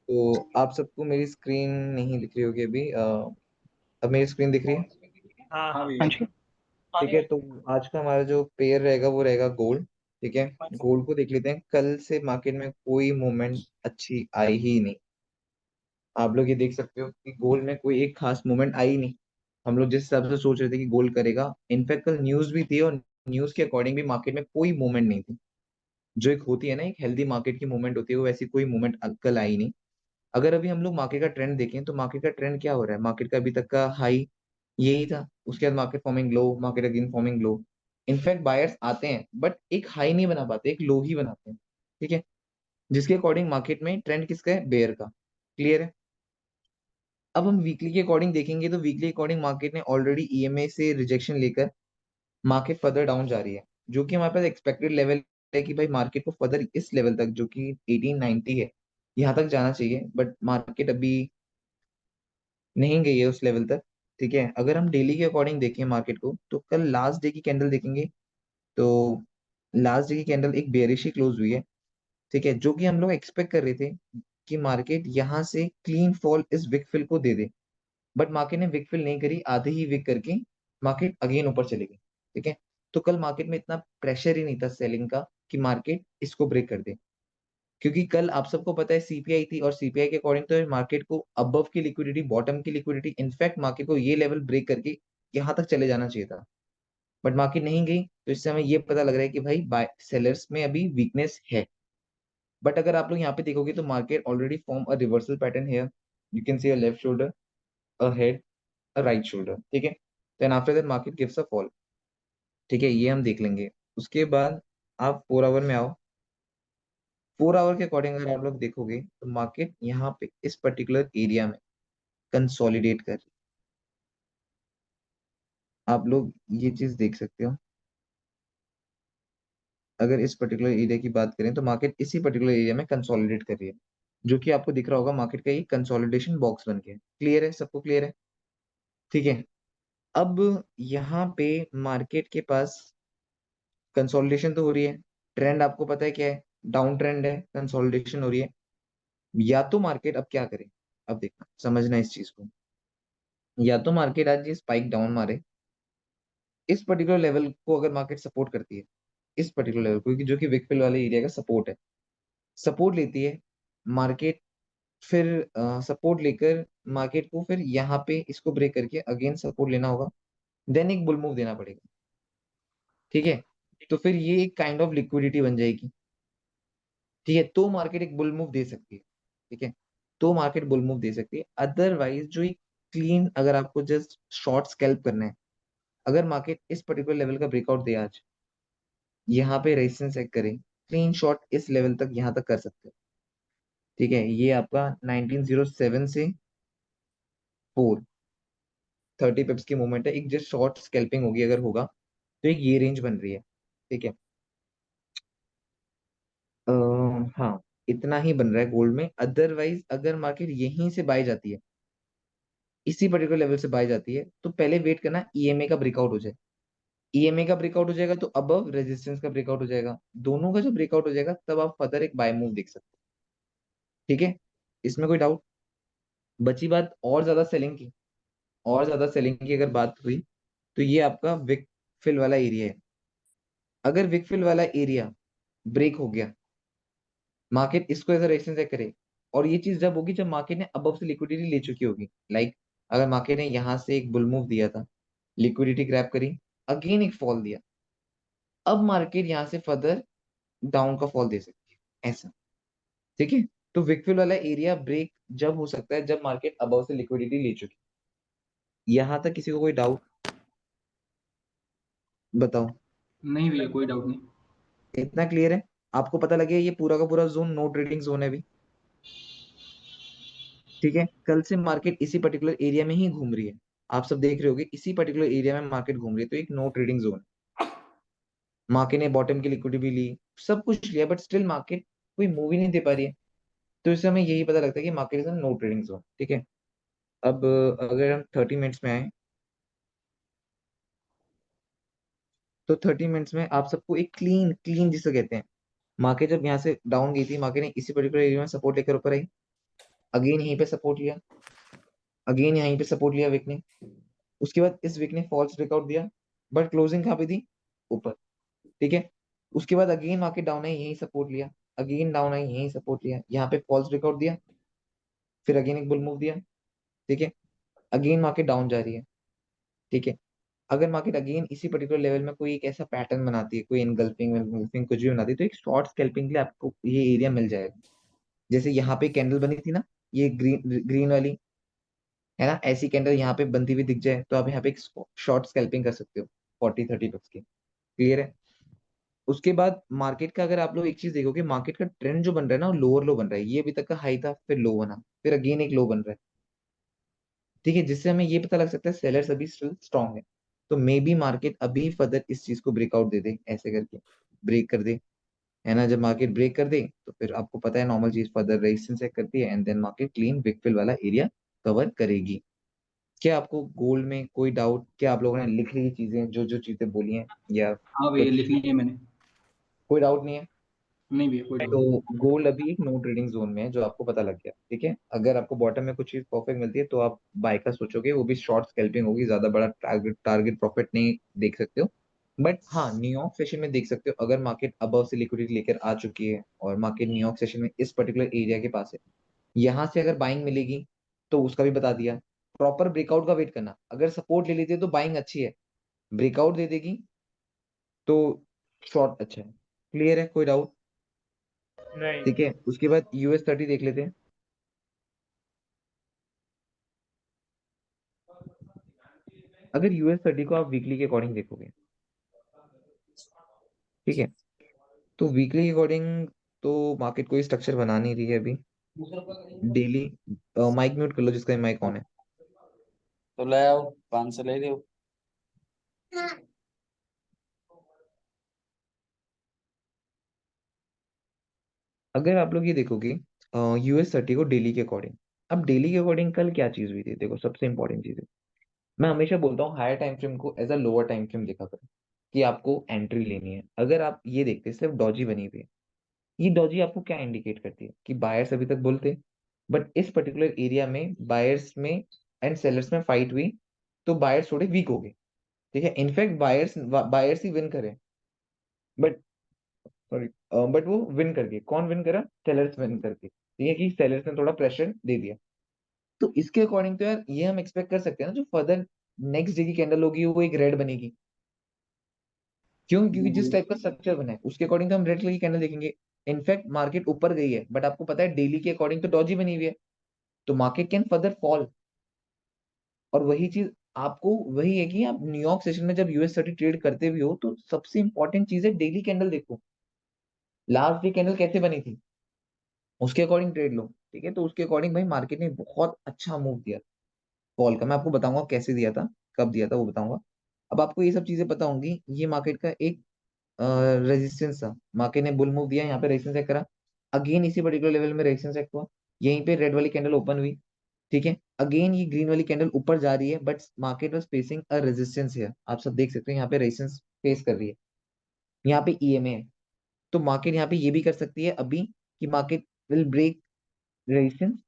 तो आप सबको मेरी स्क्रीन नहीं दिख रही होगी अभी। अब मेरी स्क्रीन दिख रही है? हाँ हाँ हाँ। भैया। ठीक है, तो आज का हमारा जो पेयर रहेगा वो रहेगा गोल्ड। ठीक है, गोल्ड को देख लेते हैं। कल से मार्केट में कोई मूवमेंट अच्छी आई ही नहीं। आप लोग ये देख सकते हो कि गोल्ड में कोई एक खास मूवमेंट आई नहीं। हम लोग जिस हिसाब से सोच रहे थे कि गोल्ड करेगा, इनफैक्ट कल न्यूज भी थी, और न्यूज के अकॉर्डिंग भी मार्केट में कोई मूवमेंट नहीं थी। जो एक होती है ना, एक हेल्दी मार्केट की मूवमेंट होती है, वो वैसी कोई मूवमेंट कल आई नहीं। अगर अभी हम लोग मार्केट का ट्रेंड देखें तो मार्केट का ट्रेंड क्या हो रहा है? मार्केट का अभी तक का हाई यही था, उसके बाद मार्केट फॉर्मिंग लो, मार्केट अगेन फॉर्मिंग लो। इनफैक्ट बायर्स आते हैं बट एक हाई नहीं बना पाते, एक लो ही बनाते हैं। ठीक है, जिसके अकॉर्डिंग मार्केट में ट्रेंड किसका है? बेयर का। क्लियर है? अब हम वीकली के अकॉर्डिंग देखेंगे तो वीकली अकॉर्डिंग मार्केट ने ऑलरेडी ईएमए से रिजेक्शन लेकर मार्केट फर्दर डाउन जा रही है, जो कि हमारे पास एक्सपेक्टेड लेवल है कि भाई मार्केट को फर्दर इस लेवल तक, जो कि 1890 है, यहाँ तक जाना चाहिए। बट मार्केट अभी नहीं गई है उस लेवल तक। ठीक है, अगर हम डेली के अकॉर्डिंग देखें मार्केट को, तो कल लास्ट डे की कैंडल देखेंगे तो लास्ट डे की कैंडल एक बेयरिश ही क्लोज हुई है। ठीक है, जो कि हम लोग एक्सपेक्ट कर रहे थे कि मार्केट यहाँ से क्लीन फॉल इस विक फिल को दे दे। बट मार्केट ने विक फिल नहीं करी, आधे ही विक करके मार्केट अगेन ऊपर चली गई। ठीक है, तो कल मार्केट में इतना प्रेशर ही नहीं था सेलिंग का कि मार्केट इसको ब्रेक कर दे। क्योंकि कल आप सबको पता है सीपीआई थी, और सीपीआई के अकॉर्डिंग तो मार्केट को अबव की लिक्विडिटी, बॉटम की लिक्विडिटी, इनफैक्ट मार्केट को ये लेवल ब्रेक करके यहाँ तक चले जाना चाहिए था। बट मार्केट नहीं गई, तो इससे हमें ये पता लग रहा है कि भाई बाय सेलर्स में अभी वीकनेस है। बट अगर आप लोग यहाँ पे देखोगे तो market already form a reversal pattern है। You can see a left shoulder, a head, a right shoulder. ठीक है, then after that market gives a fall. ठीक है, ये हम देख लेंगे। उसके बाद आप 4 आवर में आओ। 4 आवर के अकॉर्डिंग अगर आप लोग देखोगे तो मार्केट यहाँ पे इस पर्टिकुलर एरिया में कंसोलिडेट कर रही है। आप लोग ये चीज देख सकते हो। अगर इस पर्टिकुलर एरिया की बात करें तो मार्केट इसी पर्टिकुलर एरिया में कंसोलिडेट कर रही है, जो कि आपको दिख रहा होगा मार्केट का एक कंसोलिडेशन बॉक्स बन गया। क्लियर है? सबको क्लियर है? ठीक है, अब यहाँ पे मार्केट के पास कंसोलिडेशन तो हो रही है। ट्रेंड आपको पता है क्या है? डाउन ट्रेंड है, कंसोलिडेशन हो रही है। या तो मार्केट अब क्या करे? अब देखना, समझना इस चीज को। या तो मार्केट आज ये स्पाइक डाउन मारे, इस पर्टिकुलर लेवल को अगर मार्केट सपोर्ट करती है, इस पर्टिकुलर लेवल को, क्योंकि जो कि विकफिल वाले एरिया का सपोर्ट है, सपोर्ट लेती है मार्केट, फिर सपोर्ट लेकर मार्केट को फिर यहाँ पे इसको ब्रेक करके अगेन सपोर्ट लेना होगा, देन एक बुल मूव देना पड़ेगा। ठीक है, तो फिर ये एक काइंड ऑफ लिक्विडिटी बन जाएगी। ठीक है, तो मार्केट एक बुल मूव दे सकती है। ठीक है, तो मार्केट बुल मूव दे सकती है। अदरवाइज जो एक क्लीन, अगर आपको जस्ट शॉर्ट स्कैल्प करना है, अगर मार्केट इस पर्टिकुलर लेवल का ब्रेकआउट दे आज, यहाँ पे रेजिस्टेंस चेक करें, क्लीन शॉट इस लेवल तक यहाँ तक कर सकते हैं। ठीक है, ये आपका 1907 से 4, 30 पिप्स की मूवमेंट है। एक जस्ट शॉर्ट स्कैल्पिंग होगी अगर होगा, तो एक ये रेंज बन रही है। ठीक है, अ, हाँ, इतना ही बन रहा है गोल्ड में। अदरवाइज अगर मार्केट यहीं से बाय जाती है, इसी पर्टिकुलर लेवल से बाय जाती है, तो पहले वेट करना ईएमए का ब्रेकआउट हो जाए। ईएमए का ब्रेकआउट हो जाएगा तो अबव रेजिस्टेंस का ब्रेकआउट हो जाएगा। दोनों का जो ब्रेकआउट हो जाएगा तब आप फर्दर एक बाय मूव देख सकते हैं। ठीक है, इसमें कोई डाउट? बची बात और ज्यादा सेलिंग की। और ज्यादा सेलिंग की अगर बात हुई तो ये आपका विक फिल वाला एरिया है। अगर विक फिल वाला एरिया ब्रेक हो गया, मार्केट इसको एज रेजिस्टेंस चेक करे, और ये चीज जब होगी जब मार्केट ने अबव से लिक्विडिटी ले चुकी होगी। लाइक अगर मार्केट ने यहाँ से एक बुल मूव दिया था, लिक्विडिटी ग्रैब करी, अगेन एक फॉल दिया, अब मार्केट यहाँ से फर्दर डाउन का फॉल दे सकती है, ऐसा। ठीक है, तो विकफिल वाला एरिया ब्रेक जब हो सकता है जब मार्केट अबव से लिक्विडिटी ले चुकी। यहाँ तक किसी को कोई डाउट? बताओ। नहीं भैया, कोई डाउट नहीं। इतना क्लियर है? आपको पता लगे ये पूरा का पूरा जोन नो ट्रेडिंग जोन है अभी। ठीक है, कल से मार्केट इसी पर्टिकुलर एरिया में ही घूम रही है। आप सब देख रहे होगे इसी पर्टिकुलर एरिया में मार्केट घूम रही है, तो एक नो ट्रेडिंग जोन। मार्केट ने बॉटम की लिक्विडिटी भी ली, सब कुछ लिया, बट स्टिल मार्केट कोई मूव ही नहीं दे पा रही है। तो इससे हमें यही पता लगता है कि market is no trading zone. ठीक है, अब अगर हम 30 मिनट्स में आए, तो 30 मिनट्स में आप सबको एक क्लीन क्लीन जिसे कहते हैं, मार्केट जब यहाँ से डाउन गई थी, मार्केट ने इसी पर्टिकुलर एरिया में सपोर्ट लेकर ऊपर आई, अगेन यहीं पे सपोर्ट लिया, अगेन यहीं पे सपोर्ट लिया विक ने। उसके बाद इस विक ने फॉल्स ब्रेकआउट दिया, बट क्लोजिंग कहाँ पे दी, ऊपर। ठीक है। उसके बाद अगेन मार्केट डाउन है, यहीं सपोर्ट लिया, अगेन डाउन है, यहीं सपोर्ट लिया, यहाँ पे फॉल्स ब्रेकआउट दिया, फिर अगेन एक बुल मूव दिया। ठीक है। अगेन मार्केट डाउन जा रही है। ठीक है। अगर मार्केट अगेन इसी पर्टिकुलर लेवल में कोई एक ऐसा पैटर्न बनाती है, कोई इनगल्फिंग इनगल्फिंग कुछ भी बनाती है, तो एक शॉर्ट स्कैल्पिंग के लिए आपको ये एरिया मिल जाएगा। जैसे यहाँ पे कैंडल बनी थी ना, ये ग्रीन ग्रीन वाली, है ना, ऐसी कैंडल यहाँ पे बनती हुई दिख जाए तो आप यहाँ पे एक शॉर्ट स्कैल्पिंग कर सकते हो 40-30 पिप्स की। क्लियर है। उसके बाद मार्केट का अगर आप लोग एक चीज देखोगे, मार्केट का ट्रेंड जो बन रहा है ना, वो लोअर लो बन रहा है। ये अभी तक का हाई था, फिर लो बना, फिर अगेन एक लो बन रहा है। ठीक है। जिससे हमें ये पता लग सकता है सेलर्स अभी स्टिल स्ट्रांग है। तो मे बी मार्केट अभी फर्दर इस चीज को ब्रेकआउट दे दे, ऐसे करके ब्रेक कर दे, है ना। जब मार्केट ब्रेक कर दे तो फिर आपको पता है नॉर्मल चीज फर्दर रेजिस्टेंस चेक करती है, and then market clean big fill वाला एरिया कवर करेगी। क्या आपको गोल्ड में कोई डाउट? क्या आप लोगों ने लिख ली चीजें, जो जो चीजें बोली हैं, या हाँ भैया, कुछ लिख लिए मैंने। कोई डाउट नहीं है? नहीं भैया, कोई डाउट नहीं। तो गोल्ड अभी एक नो ट्रेडिंग जोन में है, जो आपको पता लग गया। ठीक है। अगर आपको बॉटम में कुछ चीज परफेक्ट मिलती है तो आप बाय का सोचोगे, वो भी शॉर्ट स्कैल्पिंग होगी, ज्यादा बड़ा टारगेट टारगेट प्रॉफिट नहीं देख सकते हो। बट हाँ, न्यूयॉर्क सेशन में देख सकते हो, अगर मार्केट अबव से लिक्विडिटी लेकर आ चुकी है और मार्केट न्यूयॉर्क सेशन में इस पर्टिकुलर एरिया के पास है, यहाँ से अगर बाइंग मिलेगी तो उसका भी बता दिया। प्रॉपर ब्रेकआउट का वेट करना, अगर सपोर्ट ले लेती है तो बाइंग अच्छी है, ब्रेकआउट दे देगी तो शॉर्ट अच्छा है। क्लियर है, कोई डाउट? नहीं। ठीक है। उसके बाद US 30 देख लेते हैं। अगर US 30 को आप वीकली के अकॉर्डिंग देखोगे, ठीक है, तो वीकली के अकॉर्डिंग तो मार्केट कोई स्ट्रक्चर बना नहीं रही है अभी। डेली माइक म्यूट कर लो जिसका माइक ऑन है। तो ले आओ, 500 ले लो। अगर आप लोग ये देखोगे US 30 को डेली के अकॉर्डिंग, अब डेली के अकॉर्डिंग कल क्या चीज हुई थी, देखो सबसे इंपॉर्टेंट चीज है, मैं हमेशा बोलता हूँ हायर टाइम फ्रेम को as a lower time frame देखा करो, कि आपको एंट्री लेनी है। अगर आप ये देखते सिर्फ डॉजी बनी हुई है, ये डॉजी आपको क्या इंडिकेट करती है, कि बायर्स अभी तक बुल थे, बट इस पर्टिकुलर एरिया में बायर्स में एंड सेलर्स में फाइट हुई, तो बायर्स थोड़े वीक हो गए। ठीक है। इनफैक्ट बायर्स बायर्स ही विन करे, बट सॉरी, बट वो विन कर गए। कौन विन करा? सेलर्स विन करके। ठीक है, कि सेलर्स ने थोड़ा प्रेशर दे दिया। तो इसके अकॉर्डिंग तो यार ये हम एक्सपेक्ट कर सकते हैं ना, जो फर्दर नेक्स्ट डे की कैंडल होगी वो एक रेड बनेगी। क्यों? क्योंकि जिस टाइप का स्ट्रक्चर बना है उसके अकॉर्डिंग तो हम रेड कलर की कैंडल देखेंगे। इनफैक्ट मार्केट ऊपर गई है, बट आपको पता है डेली के अकॉर्डिंग तो डॉजी बनी हुई है, तो मार्केट कैन फर्दर फॉल। और वही चीज आपको वही है कि आप न्यूयॉर्क सेशन में जब US 30 ट्रेड करते भी हो, तो सबसे इंपॉर्टेंट चीज है डेली कैंडल देखो, लास्ट डे कैंडल कैसे बनी थी, उसके अकॉर्डिंग ट्रेड लो। ठीक है। तो उसके अकॉर्डिंग भाई मार्केट ने बहुत अच्छा मूव दिया फॉल का। मैं आपको बताऊंगा कैसे दिया था, कब दिया था वो बताऊंगा। अब आपको ये सब चीजें पता होंगी। ये मार्केट का एक रेजिस्टेंस था, मार्केट ने बुल मूव दिया, यहाँ पे रेजिस्टेंस चेक करा, अगेन इसी पर्टिकुलर लेवल में रेजिस्टेंस चेक हुआ, यहीं पे रेड वाली कैंडल ओपन हुई। ठीक है। अगेन ये ग्रीन वाली कैंडल ऊपर जा रही है, but market was facing a resistance है, आप सब देख सकते हो यहाँ पे रेजिस्टेंस फेस कर रही है, यहाँ पे EMA है। तो मार्केट यहाँ पे ये भी कर सकती है अभी, कि मार्केट विल ब्रेक रेजिस्टेंस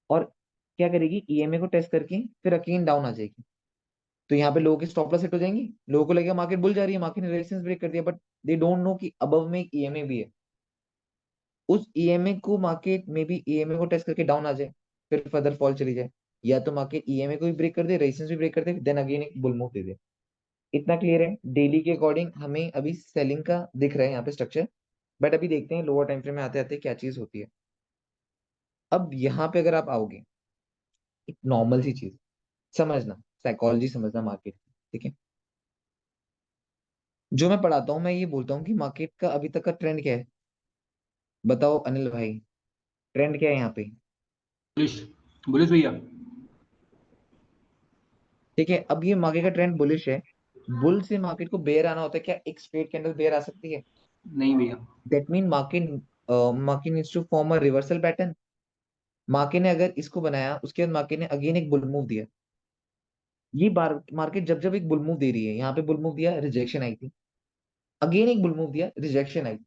और क्या करेगी, EMA को टेस्ट करके फिर अगेन डाउन आ जाएगी। तो यहाँ पे लोगों की स्टॉप लॉस हिट हो जाएंगी, लोगों को लगेगा मार्केट बुल जा रही है, मार्केट ने रेजिस्टेंस ब्रेक कर दिया, बट दे डोंट नो कि अबव में एक EMA भी है। उस EMA को मार्केट में भी EMA को टेस्ट करके डाउन आ जाए, फिर फर्दर फॉल चली जाए, या तो मार्केट EMA को भी ब्रेक कर दे, रेजिस्टेंस भी ब्रेक कर दे, देन अगेन एक बुल मूव दे दे। इतना क्लियर है? डेली के अकॉर्डिंग हमें अभी सेलिंग का दिख रहा है यहाँ पे स्ट्रक्चर, बट अभी देखते हैं लोअर टाइम फ्रेम में आते आते क्या चीज होती है। अब यहाँ पे अगर आप आओगे, एक नॉर्मल सी चीज समझना, साइकोलॉजी समझना मार्केट की, ठीक है। जो मैं पढ़ाता हूँ मैं ये बोलता हूँ कि मार्केट का अभी तक का ट्रेंड क्या है, बताओ अनिल भाई, ट्रेंड क्या है यहाँ पे? बुलिश, बुलिश भैया। ठीक है। अब ये मार्केट का ट्रेंड बुलिश है, बुल से मार्केट को बेयर आना होता है क्या? एक स्ट्रेट कैंडल बेयर आ सकती है? नहीं भैया। That mean market market needs to form a reversal pattern. Market ने अगर इसको बनाया, उसके बाद मार्केट ने अगेन एक बुल मूव दिया। ये बार मार्केट जब जब एक बुल मूव दे रही है, यहाँ पे बुल मूव दिया, रिजेक्शन आई थी, अगेन एक बुल मूव दिया, रिजेक्शन आई,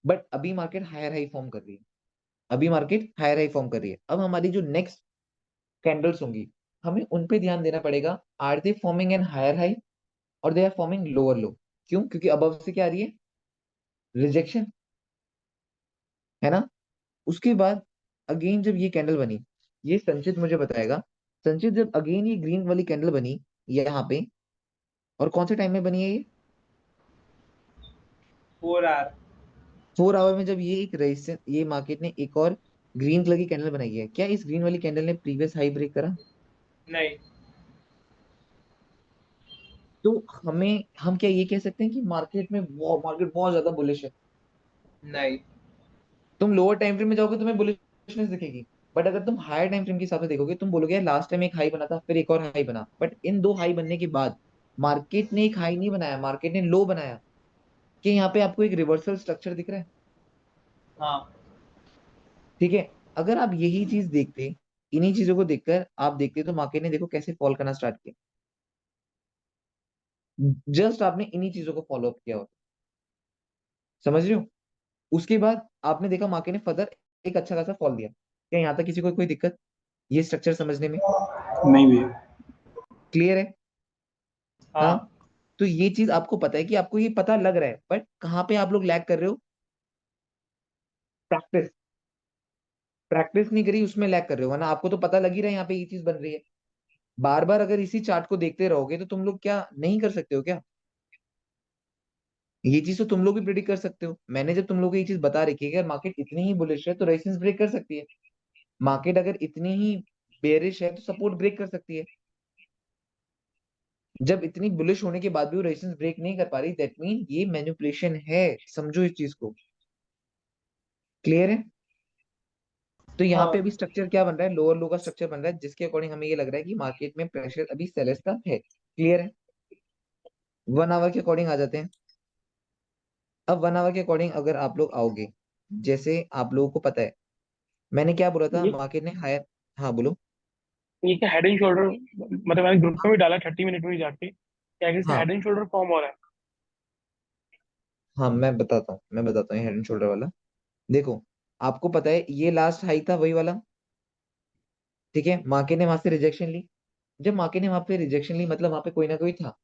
बट अभी मार्केट हायर हाई फॉर्म कर रही है। अभी मार्केट हायर हाई फॉर्म कर रही है। अब हमारी जो नेक्स्ट कैंडल्स होंगी, हमें उन पे ध्यान देना पड़ेगा। Are they forming an higher high और they are forming lower low? क्यों? क्योंकि अबव से क्या आ रही है? रिजेक्शन, है ना। उसके बाद अगेन जब ये कैंडल बनी, ये संचित मुझे बताएगा, संचित जब अगेन ये ग्रीन वाली कैंडल बनी यहाँ पे, और कौन से टाइम में बनी है ये? 4 आवर। 4 आवर में जब ये एक रेजिस्टेंस, ये मार्केट ने एक और ग्रीन कलर की कैंडल बनाई है, क्या इस ग्रीन वाली कैंडल ने प्रीवियस हाई ब्रेक करा? नहीं। तो हम क्या ये कह सकते हैं कि मार्केट में मार्केट बहुत ज्यादा बुलिश है? नहीं। तुम लोअर टाइम फ्रेम में जाओगे तुम्हें बुलिशनेस दिखेगी, बट अगर तुम हायर टाइम फ्रेम के हिसाब से देखोगे, तुम बोलोगे यार लास्ट टाइम एक हाई बना था, फिर एक और हाई बना, बट इन दो हाई बनने के बाद मार्केट ने एक हाई नहीं बनाया, मार्केट ने लो बनाया। कि यहाँ पे आपको एक रिवर्सल स्ट्रक्चर दिख रहा है? हाँ। ठीक है। अगर आप यही चीज देखते, इन्हीं चीजों को देखकर आप देखते, तो मार्केट ने देखो कैसे फॉल करना स्टार्ट किया। जस्ट आपने इन्हीं चीजों को फॉलो अप किया होता। समझ रहे हो? उसके बाद आपने देखा मार्केट ने फर्दर एक अच्छा खासा फॉल दिया। क्या यहाँ तक किसी को कोई दिक्कत ये स्ट्रक्चर समझने में? नहीं भैया। क्लियर है? हाँ। हाँ। तो ये चीज आपको पता है कि आपको ये पता लग रहा है, बट कहाँ पे आप लोग लैग कर रहे हो? प्रैक्टिस। प्रैक्टिस नहीं करी उसमें लैग कर रहे हो, वरना आपको तो पता लग ही रहा है यहाँ पे ये चीज बन रही है। बार बार अगर इसी चार्ट को देखते रहोगे तो तुम लोग क्या नहीं कर सकते हो क्या? ये चीज तो तुम लोग भी प्रिडिक्ट कर सकते हो। मैंने जब तुम लोग को ये चीज बता रखी है कि अगर मार्केट इतनी ही बुलिश है तो रेजिस्टेंस ब्रेक कर सकती है, मार्केट अगर इतनी ही बेरिश है तो सपोर्ट ब्रेक कर सकती है। जब इतनी बुलिश होने के बाद भी वो रेजिस्टेंस ब्रेक नहीं कर पा रही, दैट मीन ये मैनिपुलेशन है। समझो इस चीज को। क्लियर है? तो यहाँ पे हाँ। अभी स्ट्रक्चर क्या बन रहा है? लोअर लो का स्ट्रक्चर बन रहा है, जिसके अकॉर्डिंग हमें ये लग रहा है कि मार्केट में प्रेशर अभी सेलर्स का है। क्लियर है? 1 आवर के अकॉर्डिंग आ जाते हैं। अब 1 आवर के अकॉर्डिंग अगर आप लोग आओगे, जैसे आप लोगों को पता है मैंने क्या बोला था, ये मार्केट ने हायर। हाँ बोलो। ये क्या हेड एंड शोल्डर, मतलब मैंने ग्रुप में भी डाला 30 मिनट में जाके, क्या किसी हाँ हेड एंड शोल्डर फॉर्म हो रहा है? हाँ, मैं बताता हूँ हेड एंड शोल्डर वाला। देखो, आपको पता है ये लास्ट हाई था वही वाला। ठीक है, मार्केट ने वहां से रिजेक्शन ली। जब मार्केट ने वहां पे रिजेक्शन ली, मतलब वहां पे कोई ना कोई था।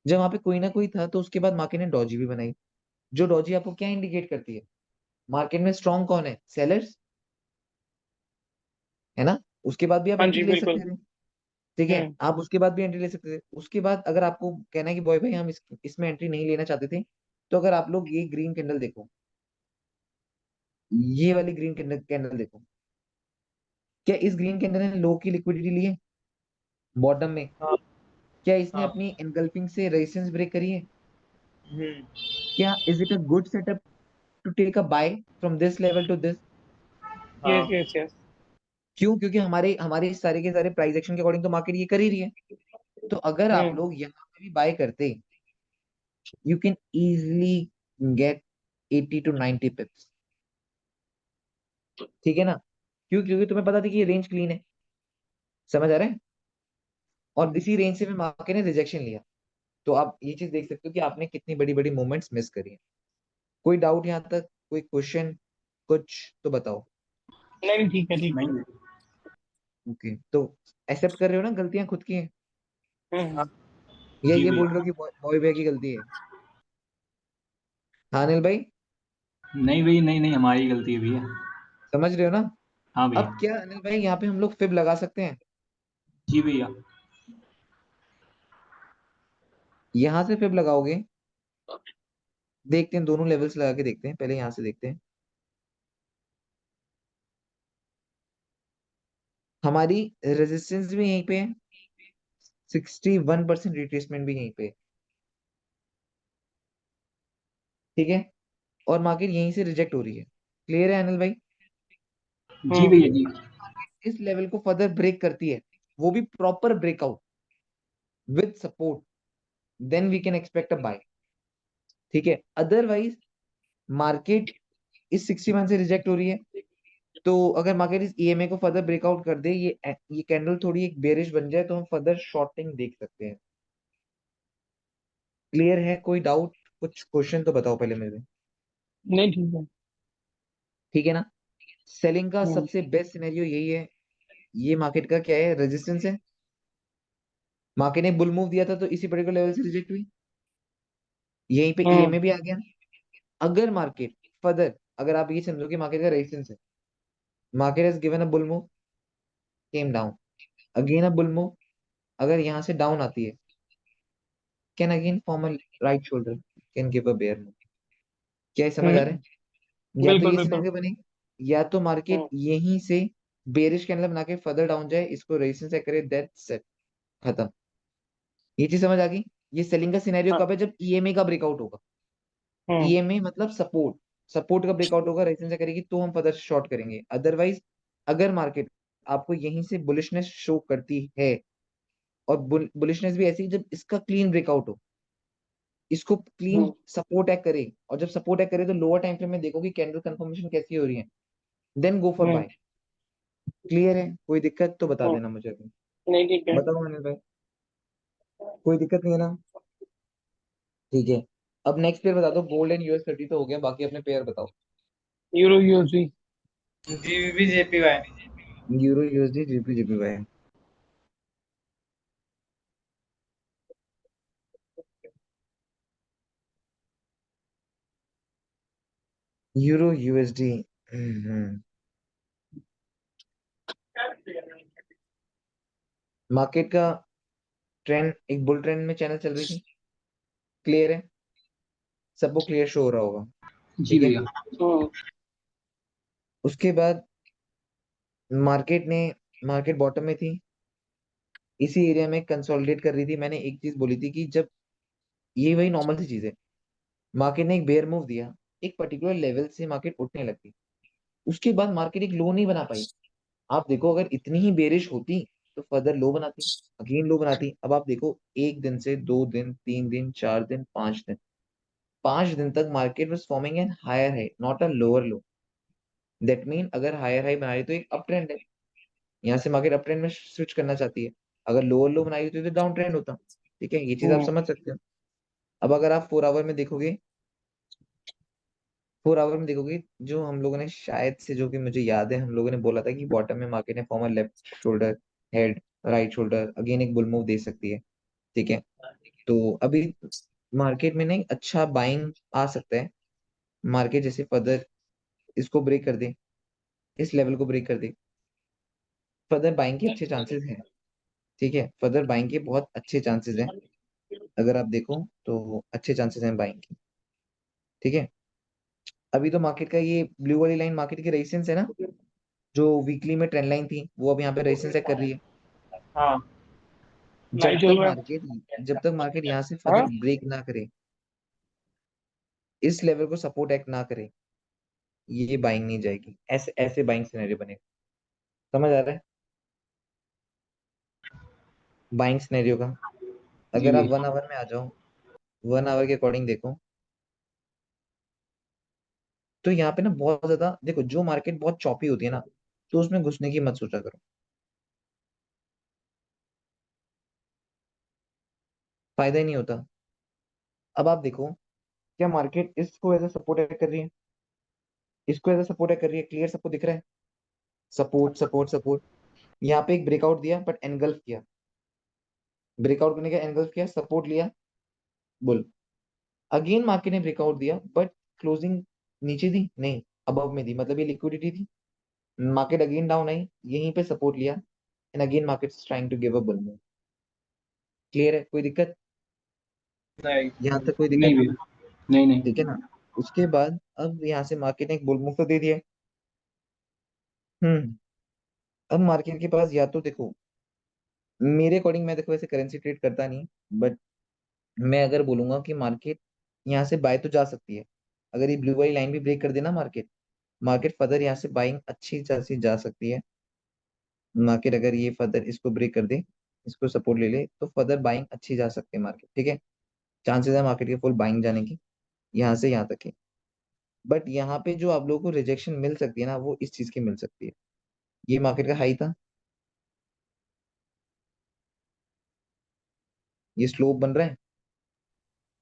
जब वहां पे कोई ना कोई था तो उसके बाद मार्केट ने डॉजी भी बनाई। जो डॉजी आपको क्या इंडिकेट करती है? मार्केट में स्ट्रॉन्ग कौन है? सेलर्स, है ना। उसके बाद भी आप हाँ एंट्री जी, ले बिल्कुल। सकते थे। ठीक है, हम्म। आप उसके बाद भी एंट्री ले सकते थे। उसके बाद अगर आपको कहना है कि बॉय भाई हम इसमें एंट्री नहीं लेना चाहते थे, तो अगर आप लोग ये ग्रीन कैंडल देखो, ये वाली ग्रीन कैंडल कैंडल देखो, क्या इस ग्रीन कैंडल ने लो की लिक्विडिटी ली है बॉटम में? हाँ। क्या इसने हाँ। अपनी एनगल्फिंग से रेजिस्टेंस ब्रेक करी है? हम्म। क्या is it a good setup to take a buy from this level to this? Yes, हाँ। Yes, yes. क्यों? क्योंकि हमारे हमारे सारे के सारे प्राइस एक्शन के अकॉर्डिंग तो मार्केट ये कर ही रही है। तो अगर आप हम्म। लोग यहाँ पे भी बाय करते, you can easily get 80 to 90 पिप्स। ठीक है ना? क्यों? क्योंकि तुम्हें पता थी कि ये रेंज क्लीन है। समझ आ रहा है? और इसी रेंज से भी मार्केट ने रिजेक्शन लिया। तो आप ये चीज देख सकते हो कि आपने कितनी बड़ी बड़ी मूवमेंट्स मिस करी है। कोई डाउट यहाँ तक? कोई क्वेश्चन? कुछ तो बताओ। नहीं नहीं, ठीक है, ठीक नहीं है। भैया। ओके, तो एक्सेप्ट कर रहे हो ना गलतियां खुद की हैं, हम्म। या जी ये बोल रहे भैया। हो कि बॉय भैया की गलती है? हाँ अनिल भाई, नहीं भैया, नहीं नहीं, हमारी गलती है भैया। समझ रहे हो ना? हाँ भैया। अब क्या अनिल भाई, यहाँ पे हम लोग फिब लगा सकते हैं? जी भैया। यहाँ से फिब लगाओगे, देखते हैं दोनों लेवल्स लगा के देखते हैं, पहले यहाँ से देखते हैं। हमारी रेजिस्टेंस भी यहीं पे है, 61% रिट्रेसमेंट भी यहीं पे है। ठीक है, और मार्केट यहीं से रिजेक्ट हो रही है। क्लियर है अनिल भाई? जी हम्म। भैया। जी। इस लेवल को फर्दर ब्रेक करती है, वो भी proper breakout with support, then we can expect a buy. ठीक है, अदरवाइज मार्केट इस 61 से रिजेक्ट हो रही है। तो अगर मार्केट इस ईएमए को फर्दर ब्रेकआउट कर दे, ये कैंडल थोड़ी एक बेरिश बन जाए, तो हम फर्दर शॉर्टिंग देख सकते हैं। क्लियर है? कोई डाउट? कुछ क्वेश्चन तो बताओ पहले मेरे। नहीं, ठीक है। ठीक है ना? सेलिंग का हम्म, सबसे बेस्ट सिनेरियो यही है। ये मार्केट का क्या है, रेजिस्टेंस है। मार्केट ने बुल मूव दिया था तो इसी पर्टिकुलर लेवल से रिजेक्ट हुई, यहीं पे हम्म, ईएमए भी आ गया। अगर मार्केट फर्दर, अगर आप ये समझो कि मार्केट का रेजिस्टेंस है, market has given a bull move, came down, again a bull move, अगर यहाँ से डाउन आती है, can again form a right shoulder, can give a bear move. क्या ये समझ आ रहा है? या तो बिल्कुल ये बिल्कुल। सिनेरियो बने, या तो मार्केट हम्म, यहीं से बेरिश कैंडल बना के फर्दर डाउन जाए, इसको रेजिस्टेंस से करे, दैट्स सेट, खत्म। ये चीज समझ आ गई? ये सेलिंग का सिनेरियो हाँ, कब है, जब ईएमए का ब्रेकआउट होगा। हम्म, ईएमए मतलब सपोर्ट, सपोर्ट का ब्रेकआउट होगा, रेजिस्टेंस से करेगी तो हम फर्दर शॉर्ट करेंगे। अदरवाइज अगर मार्केट आपको यहीं से बुलिशनेस शो करती है, और बुलिशनेस भी ऐसी जब इसका क्लीन ब्रेकआउट हो, इसको क्लीन हम्म, सपोर्ट टैग करे, और जब सपोर्ट टैग करे तो लोअर टाइम फ्रेम में देखो कि कैंडल कंफर्मेशन कैसी हो रही है, then go for hmm, bye. Clear है? कोई दिक्कत तो बता हम्म, देना मुझे अभी। नहीं ठीक है। बताओ अनिल भाई, कोई दिक्कत नहीं है ना? ठीक है। अब नेक्स्ट पेयर बता दो, गोल्ड एंड यूएस 30 तो हो गया, बाकी अपने पेयर बताओ। Euro USD. GBP JPY. Euro USD GP GPY. Euro USD. Market का ट्रेंड एक बुल ट्रेंड में चैनल चल रही थी, क्लियर है? सबको क्लियर शो हो रहा होगा, जी ठीक है। भैया। हम्म, उसके बाद मार्केट ने, मार्केट बॉटम में थी, इसी एरिया में कंसोलिडेट कर रही थी। मैंने एक चीज बोली थी कि जब, ये वही नॉर्मल सी चीज है, मार्केट ने एक बेयर मूव दिया, एक पर्टिकुलर लेवल से मार्केट उठने लगती, उसके बाद मार्केट एक लो नहीं बना पाई। आप देखो, अगर इतनी ही बेरिश होती तो फर्दर लो बनाती, अगेन लो बनाती। अब आप देखो, एक दिन से 2 दिन, 3 दिन, 4 दिन, 5 दिन, 5 दिन तक market was forming an higher high, not a lower low. That mean अगर हायर हाई बना रही तो एक अप ट्रेंड है, यहाँ से मार्केट अप ट्रेंड में स्विच करना चाहती है। अगर लोअर लो बनाई होती तो डाउन ट्रेंड होता। ठीक है, ये चीज आप हम्म, समझ सकते हो। अब अगर आप 4 आवर में देखोगे, 4 आवर में देखोगे, जो हम लोगों ने शायद से, जो कि मुझे याद है, हम लोगों ने बोला था कि बॉटम में मार्केट ने form a left shoulder, head, right shoulder, again एक बुल मूव दे सकती है। ठीक है, तो अभी मार्केट में नहीं अच्छा बाइंग आ सकता है। मार्केट जैसे फर्दर इसको ब्रेक कर दे, इस लेवल को ब्रेक कर दे, फर्दर बाइंग के अच्छे चांसेस हैं। ठीक है, फर्दर बाइंग के बहुत अच्छे चांसेस हैं, अगर आप देखो तो अच्छे चांसेस हैं बाइंग के। ठीक है, अभी तो मार्केट का ये ब्लू वाली लाइन मार्केट की रेजिस्टेंस है ना, जो वीकली में ट्रेंड लाइन थी, वो अब यहाँ पे रेजिस्टेंस चेक कर रही है। हाँ। नहीं चल रहा है। जब तक मार्केट यहाँ से फर्दर हाँ, ब्रेक ना करे, इस लेवल को सपोर्ट एक्ट ना करे, ये बाइंग नहीं जाएगी। ऐसे ऐसे बाइंग सिनेरियो बनेगा। समझ आ रहा है बाइंग सिनेरियो का? जी अगर आप भैया। 1 आवर में आ जाओ, 1 आवर के अकॉर्डिंग देखो, तो यहाँ पे ना बहुत ज्यादा देखो, जो मार्केट बहुत चॉपी होती है ना, तो उसमें घुसने की मत सोचा करो, फायदा ही नहीं होता। अब आप देखो, क्या मार्केट इसको एज ए सपोर्ट कर रही है, इसको एज ए सपोर्ट कर रही है, क्लियर सबको दिख रहा है? सपोर्ट सपोर्ट सपोर्ट, यहाँ पे एक ब्रेकआउट दिया बट एनगल्फ किया, ब्रेकआउट करने का एनगल्फ किया, सपोर्ट लिया, बुल। अगेन मार्केट ने ब्रेकआउट दिया बट क्लोजिंग नीचे दी नहीं, अबव में दी, मतलब ये लिक्विडिटी थी। मार्केट अगेन डाउन आई, यहीं पे सपोर्ट लिया, and again market trying to give a bull move. Clear है? कोई दिक्कत? नहीं। यहाँ तक कोई नहीं दिक्कत? भैया। नहीं नहीं। ठीक है ना? उसके बाद अब यहाँ से मार्केट ने एक बुल मूव तो दे दिया। हम्म। अब मार्केट के पास या तो देखो, मेरे अकॉर्डिंग, मैं देखो वैसे करेंसी ट्रेड करता नहीं, बट मैं अगर बोलूंगा कि मार्केट यहाँ से बाय तो जा सकती है। अगर ये ब्लू वाली लाइन भी ब्रेक कर देना मार्केट, मार्केट फर्दर यहाँ से बाइंग अच्छी खासी जा सकती है। मार्केट अगर ये फर्दर इसको ब्रेक कर दे, इसको सपोर्ट ले ले, तो फर्दर बाइंग अच्छी जा सकती है मार्केट। ठीक है, चांसेस है मार्केट के फुल बाइंग जाने की, यहाँ से यहाँ तक की। बट यहाँ पे जो आप लोगों को रिजेक्शन मिल सकती है ना, वो इस चीज की मिल सकती है। ये मार्केट का हाई था, ये स्लोप बन रहा है,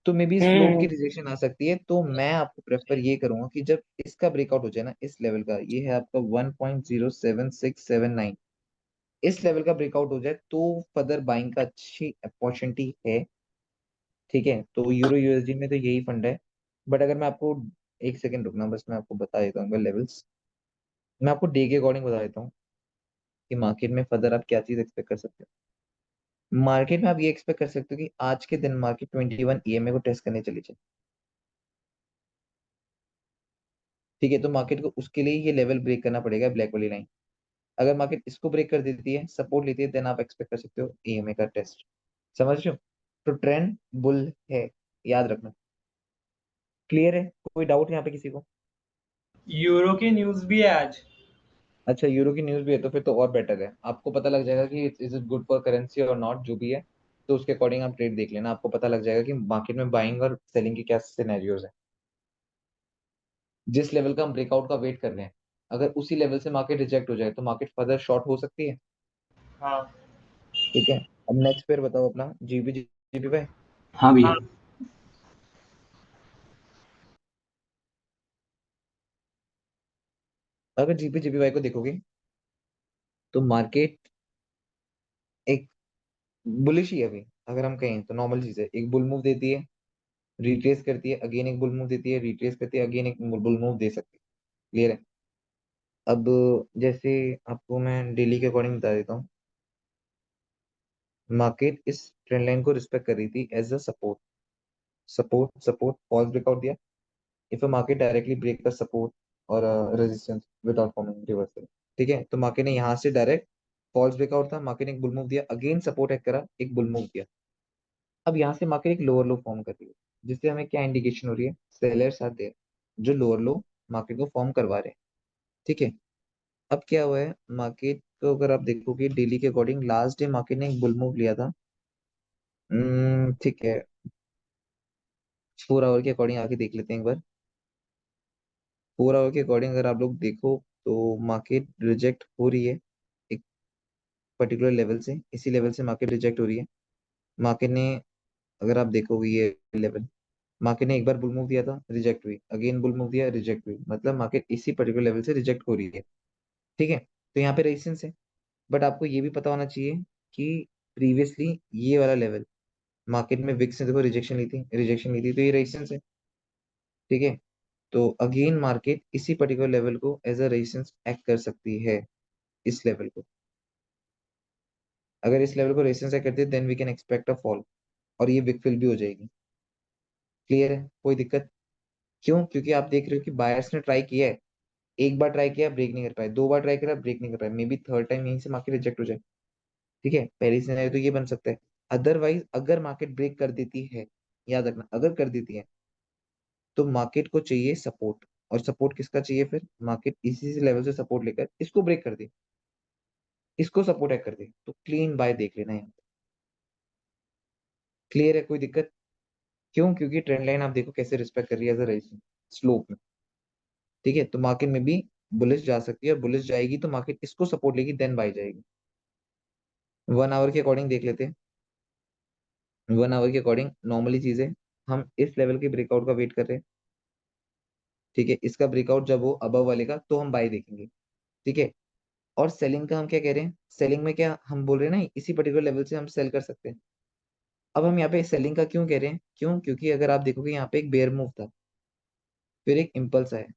तो मे बी स्लोप की हम्म। रिजेक्शन आ सकती है। तो मैं आपको प्रेफर ये करूंगा कि जब इसका ब्रेकआउट हो जाए ना, इस लेवल का, ये है आपका 1.07679, इस लेवल का ब्रेकआउट हो जाए तो फर्दर बाइंग का अच्छी अपॉर्चुनिटी है। ठीक है, तो यूरो यूएसडी में तो यही फंड है। बट अगर मैं आपको, एक सेकंड रुकना, बस मैं आपको बता देता हूँ लेवल्स। मैं आपको डे के अकॉर्डिंग बता देता हूँ कि मार्केट में फर्दर आप क्या चीज एक्सपेक्ट कर सकते हो। मार्केट में आप ये एक्सपेक्ट कर सकते हो कि आज के दिन मार्केट 21 ईएमए को टेस्ट करने चली जाए। ठीक है, तो मार्केट को उसके लिए ये लेवल ब्रेक करना पड़ेगा, ब्लैक वाली लाइन। अगर मार्केट इसको ब्रेक कर देती है, सपोर्ट लेती है, देन आप एक्सपेक्ट कर सकते हो ईएमए का टेस्ट। समझ रहे हो? तो ट्रेंड बुल है, याद रखना। क्लियर है? कोई डाउट यहाँ पे किसी को? यूरो की न्यूज भी है आज। अच्छा, यूरो की न्यूज भी है, तो फिर तो और बेटर है, आपको पता लग जाएगा कि is it good for currency और नॉट, जो भी है। तो उसके अकॉर्डिंग आप ट्रेड देख लेना, आपको पता लग जाएगा कि मार्केट में बाइंग और सेलिंग के क्या सिनेरियोज हैं। जिस लेवल का हम ब्रेकआउट का वेट कर रहे हैं, अगर उसी लेवल से मार्केट रिजेक्ट हो जाए तो मार्केट फर्दर शॉर्ट हो सकती है। हाँ। ठीक है, अब नेक्स्ट पेयर बताओ अपना, जीबी जीबी भाई। हाँ भैया। हाँ। अगर जीपी जीपीवाई को देखोगे तो मार्केट एक बुलिश ही है अभी। अगर हम कहें तो नॉर्मल चीज है, एक बुल मूव देती है, रिट्रेस करती है, अगेन एक बुल मूव देती है, रिट्रेस करती है, अगेन एक बुल मूव दे सकती है। क्लियर है? अब जैसे आपको मैं डेली के अकॉर्डिंग बता देता हूँ, मार्केट इस ट्रेंड लाइन को रिस्पेक्ट कर रही थी as a support. Support support, false breakout दिया। If a market directly break कर सपोर्ट और रेजिस्टेंस विदाउट फॉर्मिंग रिवर्सल, ठीक है, तो मार्केट ने यहाँ से डायरेक्ट फॉल्स ब्रेकआउट था, मार्केट ने एक बुल मूव दिया, अगेन सपोर्ट हैक करा, एक बुल मूव दिया। अब यहाँ से मार्केट एक लोअर लो फॉर्म कर रही है, जिससे हमें क्या इंडिकेशन हो रही है? सेलर्स आर देयर, जो लोअर लो मार्केट को फॉर्म करवा रहे हैं। ठीक है, अब क्या हुआ है मार्केट को, अगर आप देखोगे डेली के अकॉर्डिंग, लास्ट डे मार्केट ने एक बुल मूव लिया था। ठीक है, 4 आवर के अकॉर्डिंग आके देख लेते हैं एक बार। 4 आवर के अकॉर्डिंग अगर आप लोग देखो तो मार्केट रिजेक्ट हो रही है एक पर्टिकुलर लेवल से, इसी लेवल से मार्केट रिजेक्ट हो रही है। मार्केट ने, अगर आप देखोगे ये लेवल, मार्केट ने एक बार बुल मूव दिया था, रिजेक्ट हुई, अगेन बुल मूव दिया, रिजेक्ट हुई, मतलब मार्केट इसी पर्टिकुलर लेवल से रिजेक्ट हो रही है। ठीक है, तो यहाँ पे रेजिस्टेंस है। बट आपको ये भी पता होना चाहिए कि प्रीवियसली ये वाला लेवल, मार्केट में विक्स ने देखो रिजेक्शन ली थी, रिजेक्शन ली थी, तो ये रेजिस्टेंस है। ठीक है, तो अगेन मार्केट इसी पर्टिकुलर लेवल को एज अ रेजिस्टेंस एक्ट कर सकती है, इस लेवल को। अगर इस लेवल को रेजिस्टेंस एक्ट करती है, then we can expect a fall, और ये विक फिल भी हो जाएगी। क्लियर है? कोई दिक्कत? क्यों? क्योंकि आप देख रहे हो कि बायर्स ने ट्राई किया है, एक बार ट्राई किया, ब्रेक नहीं कर पाए, दो बार ट्राई करा, ब्रेक नहीं कर पाए, मे बी थर्ड टाइम यहीं से मार्केट रिजेक्ट हो जाए। ठीक है, पहली सिनेरियो तो ये बन सकता है। अदरवाइज अगर मार्केट ब्रेक कर देती है, याद रखना, अगर कर देती है, तो मार्केट को चाहिए सपोर्ट। और सपोर्ट किसका चाहिए? फिर मार्केट इसी से लेवल से सपोर्ट लेकर इसको ब्रेक कर दे, इसको सपोर्ट है कर दे, तो क्लीन बाय देख लेना है। क्लियर है? कोई दिक्कत? क्यों? क्योंकि ट्रेंड लाइन आप देखो कैसे रिस्पेक्ट कर रही है एज अ रेजिस्टेंस स्लोप में। ठीक है, तो मार्केट में भी बुलिश जा सकती है, और बुलिश जाएगी तो मार्केट इसको सपोर्ट लेगी, देन बाय जाएगी। 1 आवर के अकॉर्डिंग देख लेते हैं। 1 आवर के अकॉर्डिंग नॉर्मली चीजें, हम इस लेवल के ब्रेकआउट का वेट कर रहे हैं। ठीक है, इसका ब्रेकआउट जब हो अबव वाले का, तो हम बाय देखेंगे। ठीक है, और सेलिंग का हम क्या कह रहे हैं? सेलिंग में क्या हम बोल रहे हैं ना, इसी पर्टिकुलर लेवल से हम सेल कर सकते हैं। अब हम यहाँ पे सेलिंग का क्यों कह रहे हैं? क्यों? क्योंकि अगर आप देखोगे यहाँ पे एक बेयर मूव था, फिर एक इम्पल्स आया,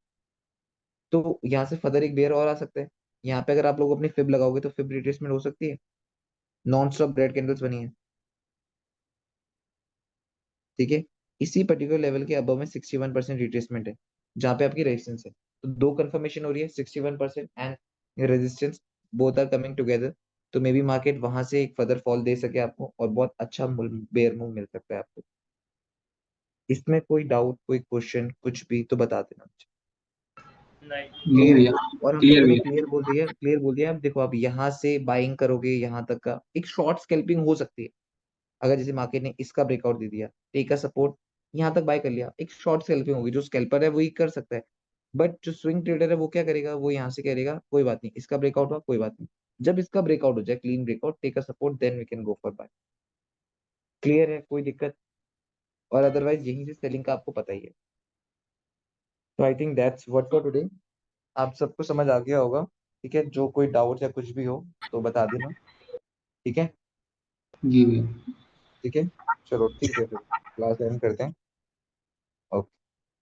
तो यहाँ से फर्दर एक बेयर और आ सकता है। यहाँ पे अगर आप लोग अपनी फिब लगाओगे तो फिब रिट्रेसमेंट हो सकती है। नॉन स्टॉप रेड कैंडल्स बनी है। ठीक है, इसी पर्टिकुलर लेवल के अबव में 61% रिट्रेसमेंट है, जहाँ पे आपकी रेजिस्टेंस है। तो दो कंफर्मेशन हो रही है, 61% and resistance, both are coming together. तो मे बी मार्केट वहां से एक फर्दर फॉल दे सके आपको, और बहुत अच्छा बेयर मूव मिल सकता है आपको। इसमें कोई डाउट, कोई क्वेश्चन, कुछ भी तो बता देना मुझे। नहीं। नहीं क्लियर है? भैया। और हम क्लियर लोगों ने भैया। क्लियर बोल दिया, क्लियर बोल दिया। अब देखो, आप यहाँ से बाइंग करोगे, यहाँ तक का एक शॉर्ट स्कैल्पिंग हो सकती है। अगर जैसे मार्केट ने इसका ब्रेकआउट दे दिया, टेक का सपोर्ट, यहाँ तक बाय कर लिया, एक शॉर्ट स्कैल्पिंग होगी। जो स्कैल्पर है वही कर सकता है, बट जो स्विंग ट्रेडर है वो क्या करेगा? वो यहाँ से करेगा कोई बात नहीं, इसका ब्रेकआउट हुआ कोई बात नहीं, जब इसका ब्रेकआउट हो जाए, clean breakout, take a support, then we can go for buy. Clear है? कोई दिक्कत? और अदरवाइज यहीं से सेलिंग का आपको पता ही है। तो I think that's what for today. आप सबको समझ आ गया होगा। ठीक है, जो कोई डाउट या कुछ भी हो तो बता देना। ठीक है। जी भैया। ठीक है, चलो ठीक है, फिर क्लास एंड करते हैं। ओके।